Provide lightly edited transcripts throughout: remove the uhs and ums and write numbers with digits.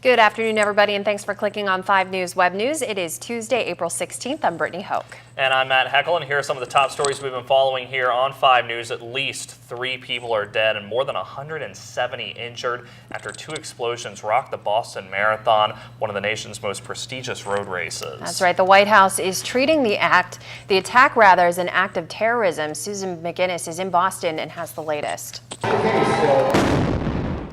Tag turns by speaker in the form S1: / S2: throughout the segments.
S1: Good afternoon, everybody, and thanks for clicking on 5 News Web News. It is Tuesday, April 16th. I'm Brittany Hoke.
S2: And I'm Matt Heckel, and here are some of the top stories we've been following here on 5 News. At least 3 people are dead and more than 170 injured after 2 explosions rocked the Boston Marathon, one of the nation's most prestigious road races.
S1: That's right. The White House is treating the attack as an act of terrorism. Susan McGinnis is in Boston and has the latest.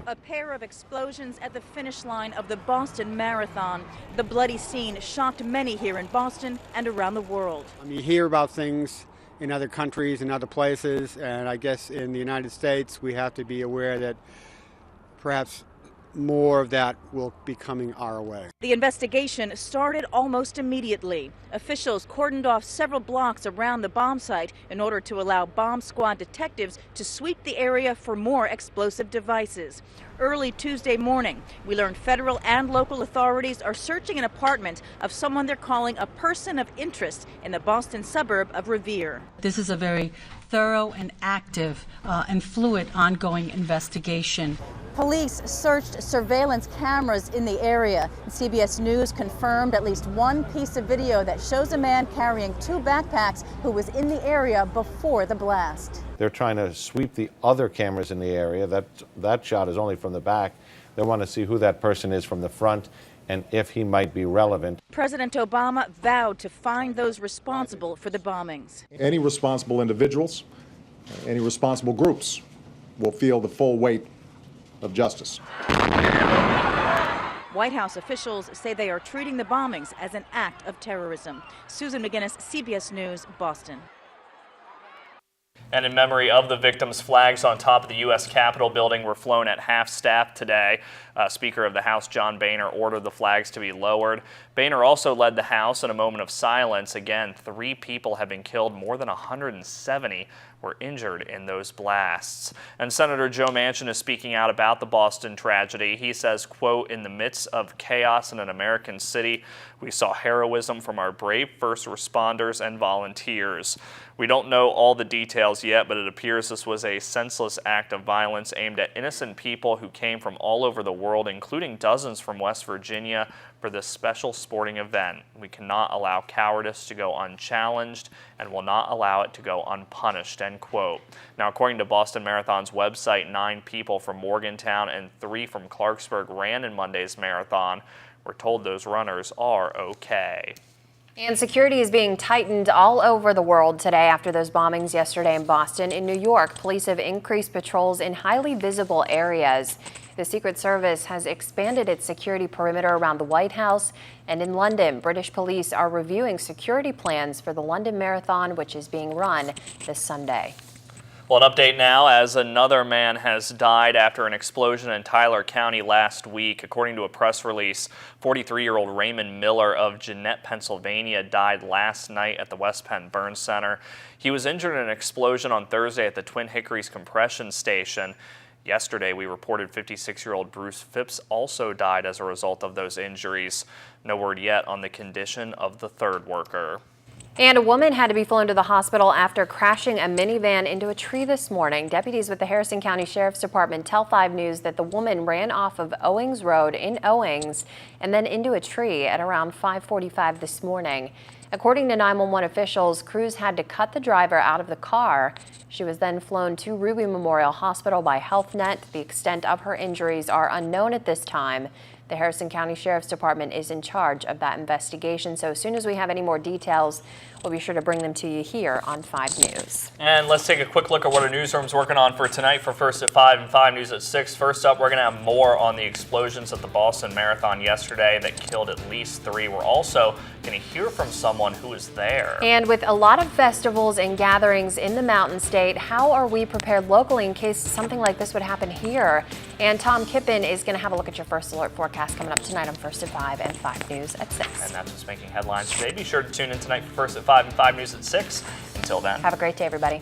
S3: A pair of explosions at the finish line of the Boston Marathon. The bloody scene shocked many here in Boston and around the world.
S4: You hear about things in other countries and other places, and I guess in the United States we have to be aware that perhaps more of that will be coming our way.
S3: The investigation started almost immediately. Officials cordoned off several blocks around the bomb site in order to allow bomb squad detectives to sweep the area for more explosive devices. Early Tuesday morning, we learned federal and local authorities are searching an apartment of someone they're calling a person of interest in the Boston suburb of Revere.
S5: This is a very thorough and active and fluid ongoing investigation.
S3: Police searched surveillance cameras in the area. CBS News confirmed at least one piece of video that shows a man carrying 2 backpacks who was in the area before the blast.
S6: They're trying to sweep the other cameras in the area. That shot is only from the back. They want to see who that person is from the front and if he might be relevant.
S3: President Obama vowed to find those responsible for the bombings.
S7: Any responsible individuals, any responsible groups will feel the full weight of justice.
S3: White House officials say they are treating the bombings as an act of terrorism. Susan McGinnis, CBS News, Boston.
S2: And in memory of the victims, flags on top of the U.S. Capitol building were flown at half-staff today. Speaker of the House John Boehner ordered the flags to be lowered. Boehner also led the House in a moment of silence. Again, 3 people have been killed, more than 170 were injured in those blasts. And Senator Joe Manchin is speaking out about the Boston tragedy. He says, quote, "In the midst of chaos in an American city, we saw heroism from our brave first responders and volunteers. We don't know all the details yet, but it appears this was a senseless act of violence aimed at innocent people who came from all over the world, including dozens from West Virginia, for this special sporting event. We cannot allow cowardice to go unchallenged and will not allow it to go unpunished," end quote. Now, according to Boston Marathon's website, 9 people from Morgantown and 3 from Clarksburg ran in Monday's marathon. We're told those runners are okay.
S1: And security is being tightened all over the world today after those bombings yesterday in Boston. In New York, police have increased patrols in highly visible areas. The Secret Service has expanded its security perimeter around the White House. And in London, British police are reviewing security plans for the London Marathon, which is being run this Sunday.
S2: Well, an update now as another man has died after an explosion in Tyler County last week. According to a press release, 43-year-old Raymond Miller of Jeannette, Pennsylvania, died last night at the West Penn Burn Center. He was injured in an explosion on Thursday at the Twin Hickories compression station. Yesterday, we reported 56-year-old Bruce Phipps also died as a result of those injuries. No word yet on the condition of the 3rd worker.
S1: And a woman had to be flown to the hospital after crashing a minivan into a tree this morning. Deputies with the Harrison County Sheriff's Department tell 5 News that the woman ran off of Owings Road in Owings and then into a tree at around 5:45 this morning. According to 911 officials, crews had to cut the driver out of the car. She was then flown to Ruby Memorial Hospital by Health Net. The extent of her injuries are unknown at this time. The Harrison County Sheriff's Department is in charge of that investigation, so as soon as we have any more details, we'll be sure to bring them to you here on 5 News.
S2: And let's take a quick look at what our newsroom's working on for tonight for First at 5 and 5 News at 6. First up, we're going to have more on the explosions at the Boston Marathon yesterday that killed at least 3. We're also going to hear from someone who was there.
S1: And with a lot of festivals and gatherings in the Mountain State, how are we prepared locally in case something like this would happen here? And Tom Kippen is going to have a look at your first alert forecast coming up tonight on First at 5 and 5 News at 6.
S2: And that's what's making headlines today. Be sure to tune in tonight for First at 5 and 5 News at 6. Until then,
S1: have a great day, everybody.